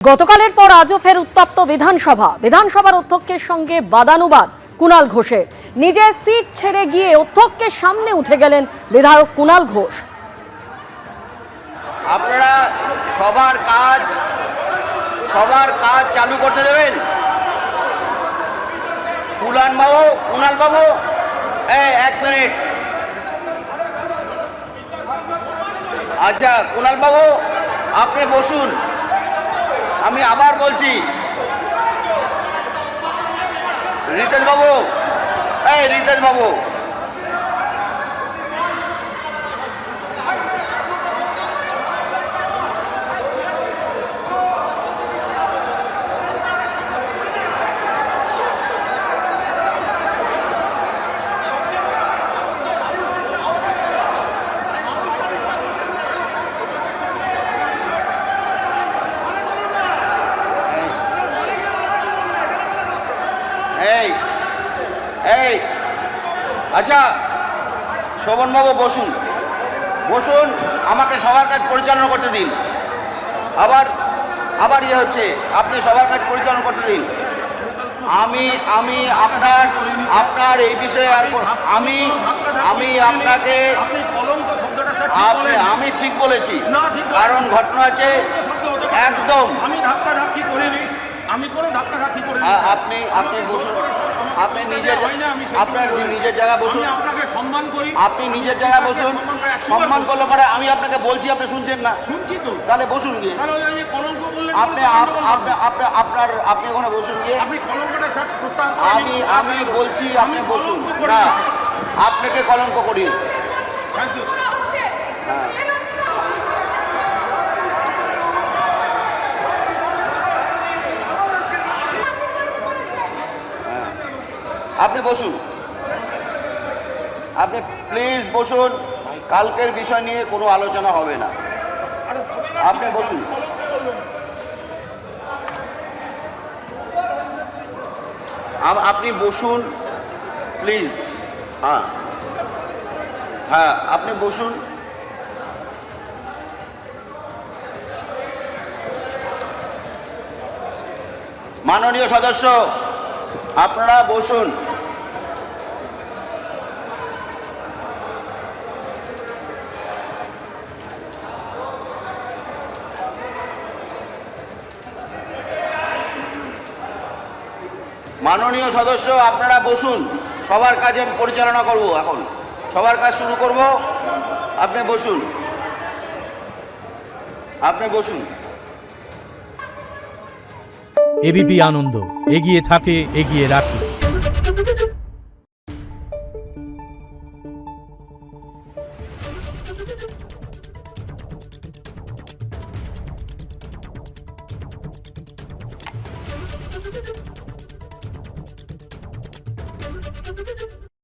গতকালের পর আজও ফের উত্তপ্ত বিধানসভার অধ্যক্ষের সঙ্গে বাদানুবাদ কুণাল ঘোষের। নিজের সিট ছেড়ে গিয়ে অধ্যক্ষের সামনে উঠে গেলেন বিধায়ক কুণাল ঘোষ। আপনারা সবার কাজ চালু করতে দেবেন। কুণাল বাবু এক মিনিট। আচ্ছা কুণাল বাবু আপনি বসুন। আমি আবার বলছি রিতেশ বাবু আচ্ছা শোভনবাবু বসুন, আমাকে সবার কাজ পরিচালনা করতে দিন। আবার ইয়ে হচ্ছে, আপনি সবার কাজ পরিচালনা করতে দিন। আমি আপনার এই বিষয়ে আর আমি আপনাকে আমি ঠিক বলেছি, কারণ ঘটনা আছে একদম। আমি ধাক্কাধাক্কি করিনি, আমি কোনো ধাক্কাধাক্কি করিনি। আপনি বসুন, আপনি আপনার নিজের জায়গা বসুন। আপনাকে সম্মান করি, আপনি নিজের জায়গা বসুন। সম্মান করলে পরে আমি আপনাকে বলছি, আপনি শুনছেন না? শুনছি তো। তাহলে বসুন গিয়ে। কলঙ্ক বললে আপনি ওখানে বসুন গিয়ে। আপনি কলঙ্কটা স্যার প্রত্যাহার করেন। আমি বলছি আপনি বসুন। কলঙ্ক না, করিনি। আপনাকে কলঙ্ক করি। Thank you sir. আপনি বসুন, আপনি প্লিজ বসুন। কালকের বিষয় নিয়ে কোনো আলোচনা হবে না, আপনি বসুন। আপনি বসুন প্লিজ। হ্যাঁ আপনি বসুন। মাননীয় সদস্য আপনারা বসুন। মাননীয় সদস্য আপনারা বসুন। সবার কাজ আমি পরিচালনা করব, এখন সবার কাজ শুরু করব। আপনি বসুন, আপনি বসুন। এবিপি আনন্দ, এগিয়ে থাকে, এগিয়ে রাখে।